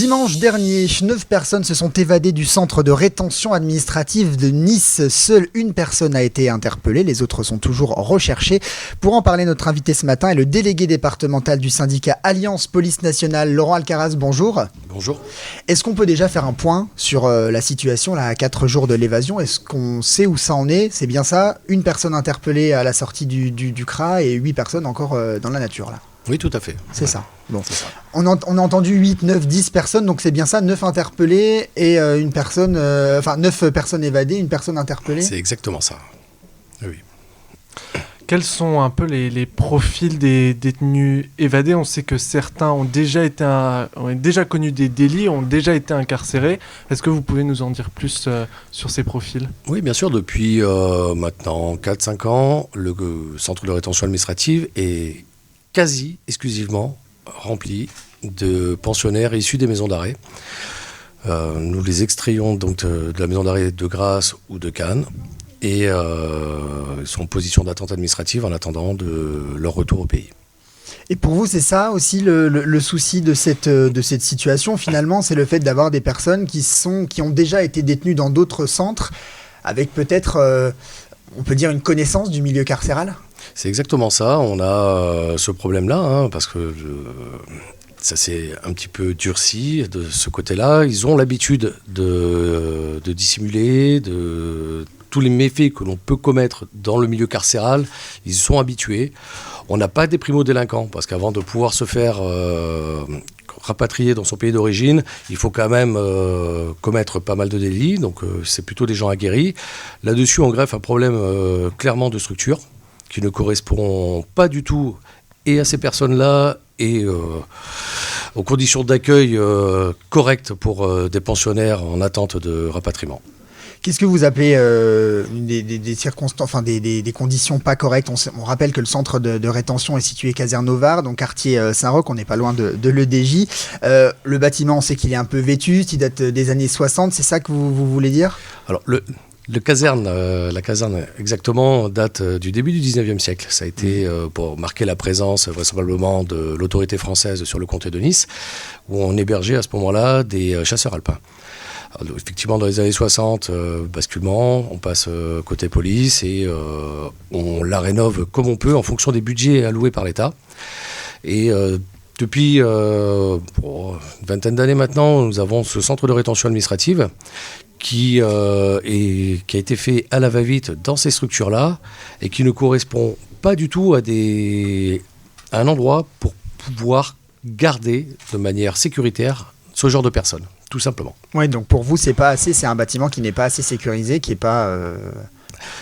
Dimanche dernier, 9 personnes se sont évadées du centre de rétention administrative de Nice. Seule une personne a été interpellée, les autres sont toujours recherchées. Pour en parler, notre invité ce matin est le délégué départemental du syndicat Alliance Police Nationale, Laurent Alcaraz. Bonjour. Bonjour. Est-ce qu'on peut déjà faire un point sur la situation là, à 4 jours de l'évasion? Est-ce qu'on sait où ça en est? C'est bien ça? Une personne interpellée à la sortie du CRA et 8 personnes encore dans la nature là. Oui, tout à fait. C'est ça. Bon. C'est ça. On a entendu 8, 9, 10 personnes, donc c'est bien ça, 9 interpellés et 9 personnes évadées, une personne interpellée. C'est exactement ça. Oui. Quels sont un peu les profils des détenus évadés? On sait que certains ont déjà connu des délits, ont déjà été incarcérés. Est-ce que vous pouvez nous en dire plus sur ces profils? Oui, bien sûr. Depuis maintenant 4-5 ans, le centre de rétention administrative est quasi exclusivement rempli de pensionnaires issus des maisons d'arrêt. Nous les extrayons donc de la maison d'arrêt de Grasse ou de Cannes et ils sont en position d'attente administrative en attendant de leur retour au pays. Et pour vous, c'est ça aussi le souci de cette situation finalement, c'est le fait d'avoir des personnes qui ont déjà été détenues dans d'autres centres avec peut-être, on peut dire, une connaissance du milieu carcéral? C'est exactement ça. On a ce problème-là, parce que ça s'est un petit peu durci de ce côté-là. Ils ont l'habitude de dissimuler, de tous les méfaits que l'on peut commettre dans le milieu carcéral. Ils y sont habitués. On n'a pas des primo-délinquants, parce qu'avant de pouvoir se faire rapatrier dans son pays d'origine, il faut quand même commettre pas mal de délits. Donc c'est plutôt des gens aguerris. Là-dessus, on greffe un problème clairement de structure, qui ne correspond pas du tout et à ces personnes-là et aux conditions d'accueil correctes pour des pensionnaires en attente de rapatriement. Qu'est-ce que vous appelez des circonstances, enfin des conditions pas correctes? On rappelle que le centre de rétention est situé caserne Novare, donc quartier Saint-Roch, on n'est pas loin de l'EDJ. Le bâtiment, on sait qu'il est un peu vétuste, il date des années 60, c'est ça que vous voulez dire? Alors, la caserne exactement date du début du 19e siècle. Ça a été pour marquer la présence vraisemblablement de l'autorité française sur le comté de Nice, où on hébergeait à ce moment-là des chasseurs alpins. Alors, effectivement, dans les années 60, basculement, on passe côté police et on la rénove comme on peut en fonction des budgets alloués par l'État. Et depuis une vingtaine d'années maintenant, nous avons ce centre de rétention administrative qui a été fait à la va-vite dans ces structures-là et qui ne correspond pas du tout à un endroit pour pouvoir garder de manière sécuritaire ce genre de personnes, tout simplement. Oui, donc pour vous, c'est pas assez, c'est un bâtiment qui n'est pas assez sécurisé, qui n'est pas...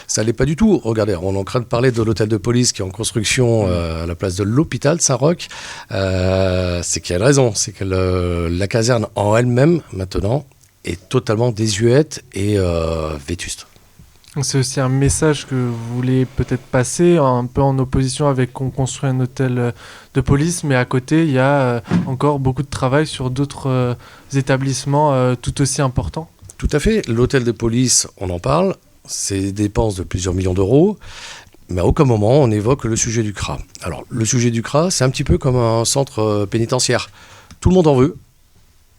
Ça l'est pas du tout. Regardez, on est en train de parler de l'hôtel de police qui est en construction à la place de l'hôpital Saint-Roch. C'est qu'il y a une raison, c'est que la caserne en elle-même, maintenant, est totalement désuète et vétuste. Donc c'est aussi un message que vous voulez peut-être passer, un peu en opposition avec qu'on construit un hôtel de police, mais à côté, il y a encore beaucoup de travail sur d'autres établissements tout aussi importants. Tout à fait. L'hôtel de police, on en parle, c'est des dépenses de plusieurs millions d'euros, mais à aucun moment on évoque le sujet du CRA. Alors, le sujet du CRA, c'est un petit peu comme un centre pénitentiaire. Tout le monde en veut,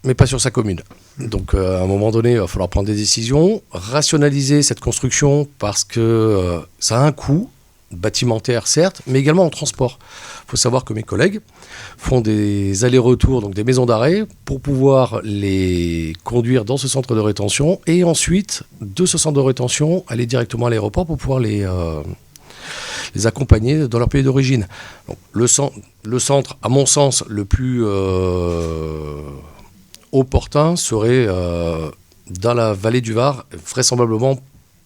mais pas sur sa commune. Donc à un moment donné, il va falloir prendre des décisions, rationaliser cette construction parce que ça a un coût bâtimentaire certes, mais également en transport. Il faut savoir que mes collègues font des allers-retours, donc des maisons d'arrêt, pour pouvoir les conduire dans ce centre de rétention et ensuite, de ce centre de rétention, aller directement à l'aéroport pour pouvoir les accompagner dans leur pays d'origine. Donc, le centre, à mon sens, le plus opportun serait dans la vallée du Var, vraisemblablement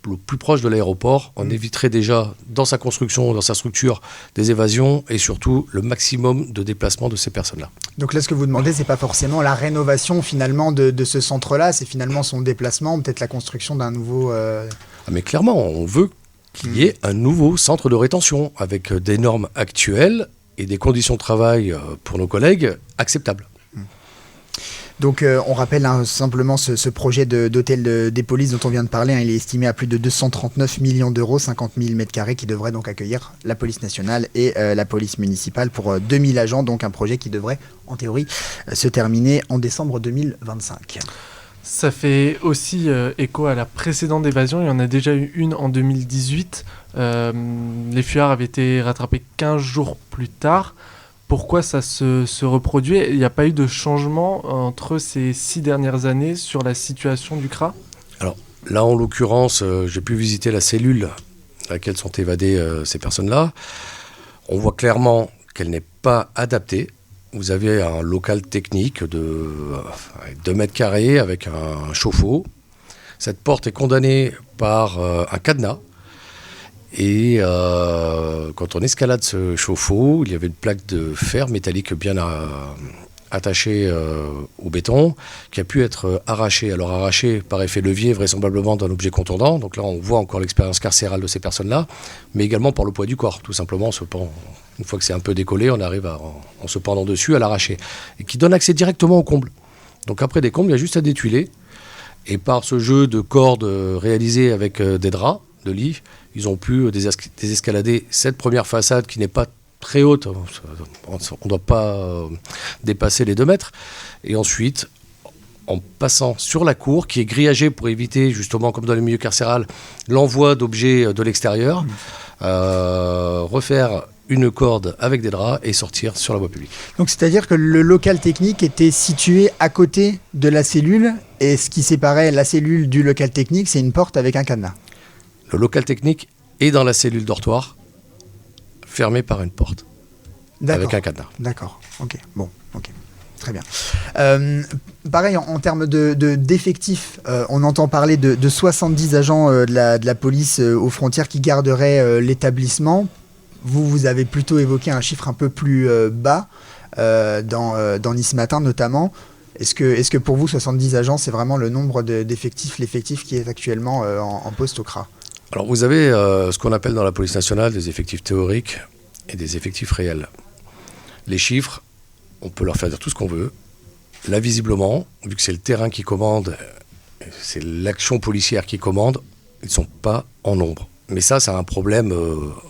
le plus proche de l'aéroport. On éviterait déjà dans sa construction, dans sa structure, des évasions et surtout le maximum de déplacement de ces personnes-là. Donc là, ce que vous demandez, c'est pas forcément la rénovation finalement de ce centre-là, c'est finalement son déplacement, peut-être la construction d'un nouveau... Mais clairement, on veut qu'il y ait un nouveau centre de rétention avec des normes actuelles et des conditions de travail pour nos collègues acceptables. Donc on rappelle simplement ce projet d'hôtel des polices dont on vient de parler, il est estimé à plus de 239 millions d'euros, 50 000 m² qui devrait donc accueillir la police nationale et la police municipale pour 2000 agents, donc un projet qui devrait en théorie se terminer en décembre 2025. Ça fait aussi écho à la précédente évasion. Il y en a déjà eu une en 2018. Les fuyards avaient été rattrapés 15 jours plus tard. Pourquoi ça se reproduit ? Il n'y a pas eu de changement entre ces 6 dernières années sur la situation du CRA ? Alors là, en l'occurrence, j'ai pu visiter la cellule à laquelle sont évadées ces personnes-là. On voit clairement qu'elle n'est pas adaptée. Vous avez un local technique de 2 mètres carrés avec un chauffe-eau. Cette porte est condamnée par un cadenas. Et quand on escalade ce chauffe-eau, il y avait une plaque de fer métallique bien attachée au béton qui a pu être arrachée. Alors arrachée par effet levier, vraisemblablement d'un objet contondant. Donc là, on voit encore l'expérience carcérale de ces personnes-là, mais également par le poids du corps, tout simplement. Une fois que c'est un peu décollé, on arrive en se pendant dessus à l'arracher. Et qui donne accès directement au comble. Donc après des combles, il y a juste à détuiler. Et par ce jeu de cordes réalisé avec des draps de lit, ils ont pu désescalader cette première façade qui n'est pas très haute. On ne doit pas dépasser les 2 mètres. Et ensuite, en passant sur la cour, qui est grillagée pour éviter, justement, comme dans les milieux carcérales, l'envoi d'objets de l'extérieur, refaire une corde avec des draps et sortir sur la voie publique. Donc c'est-à-dire que le local technique était situé à côté de la cellule, et ce qui séparait la cellule du local technique, c'est une porte avec un cadenas. Le local technique est dans la cellule dortoir, fermée par une porte, avec un cadenas. D'accord, ok, bon, ok. Très bien. Pareil, en termes d'effectifs, on entend parler de 70 agents de la police aux frontières qui garderaient l'établissement. Vous avez plutôt évoqué un chiffre un peu plus bas dans Nice Matin notamment. Est-ce que pour vous, 70 agents, c'est vraiment le nombre d'effectifs, l'effectif qui est actuellement en poste au CRA ? Alors vous avez ce qu'on appelle dans la police nationale des effectifs théoriques et des effectifs réels. Les chiffres, on peut leur faire dire tout ce qu'on veut. Là, visiblement, vu que c'est le terrain qui commande, c'est l'action policière qui commande, ils ne sont pas en nombre. Mais ça, c'est un problème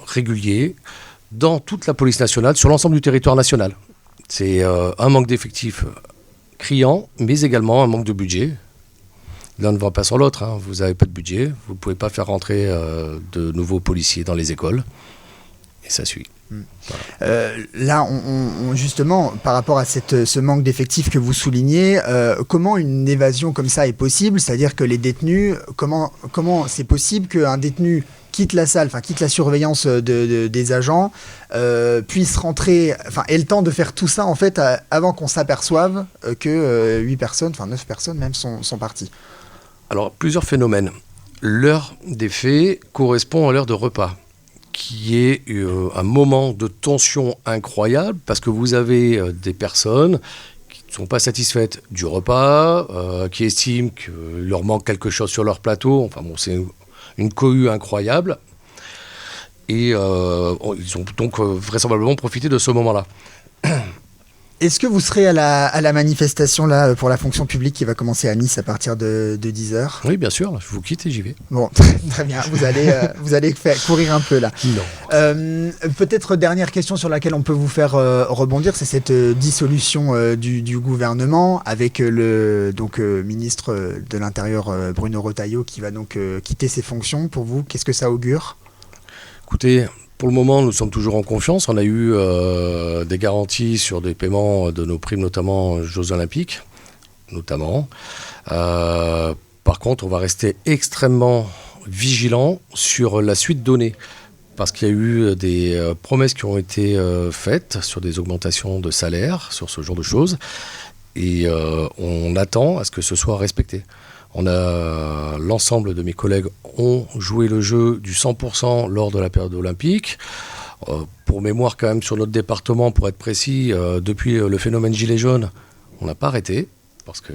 régulier dans toute la police nationale, sur l'ensemble du territoire national. C'est un manque d'effectifs criant, mais également un manque de budget. L'un ne va pas sans l'autre. Vous n'avez pas de budget, vous ne pouvez pas faire rentrer de nouveaux policiers dans les écoles. Et ça suit. Voilà. Là, justement, par rapport à ce manque d'effectifs que vous soulignez, comment une évasion comme ça est possible ? C'est-à-dire que les détenus, comment c'est possible qu'un détenu quitte la salle, quitte la surveillance des agents, puisse rentrer, ait le temps de faire tout ça en fait avant qu'on s'aperçoive que 8 personnes, 9 personnes même sont parties. Alors, plusieurs phénomènes. L'heure des faits correspond à l'heure de repas, qui est un moment de tension incroyable, parce que vous avez des personnes qui ne sont pas satisfaites du repas, qui estiment qu'il leur manque quelque chose sur leur plateau. C'est une cohue incroyable. Et ils ont donc vraisemblablement profité de ce moment-là. Est-ce que vous serez à la manifestation là, pour la fonction publique qui va commencer à Nice à partir de 10h ? Oui, bien sûr, je vous quitte et j'y vais. Bon, très bien, vous allez courir un peu là. Non. Peut-être dernière question sur laquelle on peut vous faire rebondir, c'est cette dissolution du gouvernement avec le ministre de l'Intérieur Bruno Retailleau qui va donc quitter ses fonctions. Pour vous, qu'est-ce que ça augure ? Écoutez, pour le moment, nous sommes toujours en confiance. On a eu des garanties sur des paiements de nos primes, notamment Jeux Olympiques, notamment. Par contre, on va rester extrêmement vigilant sur la suite donnée, parce qu'il y a eu des promesses qui ont été faites sur des augmentations de salaire, sur ce genre de choses, et on attend à ce que ce soit respecté. L'ensemble de mes collègues ont joué le jeu du 100% lors de la période olympique. Pour mémoire quand même sur notre département, pour être précis, depuis le phénomène gilet jaune, on n'a pas arrêté. Parce que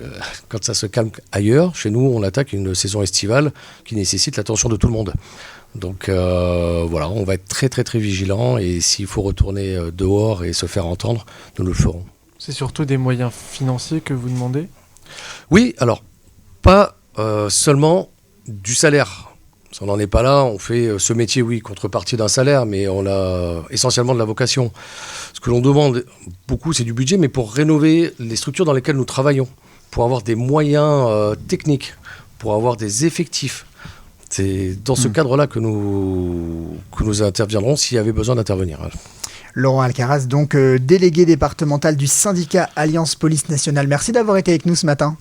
quand ça se calme ailleurs, chez nous, on attaque une saison estivale qui nécessite l'attention de tout le monde. Donc voilà, on va être très très très vigilants et s'il faut retourner dehors et se faire entendre, nous le ferons. C'est surtout des moyens financiers que vous demandez ? Oui, alors, pas seulement du salaire. On n'en est pas là, on fait ce métier, oui, contrepartie d'un salaire, mais on a essentiellement de la vocation. Ce que l'on demande beaucoup, c'est du budget, mais pour rénover les structures dans lesquelles nous travaillons, pour avoir des moyens techniques, pour avoir des effectifs. C'est dans ce cadre-là que nous interviendrons s'il y avait besoin d'intervenir. Laurent Alcaraz, donc délégué départemental du syndicat Alliance Police Nationale. Merci d'avoir été avec nous ce matin.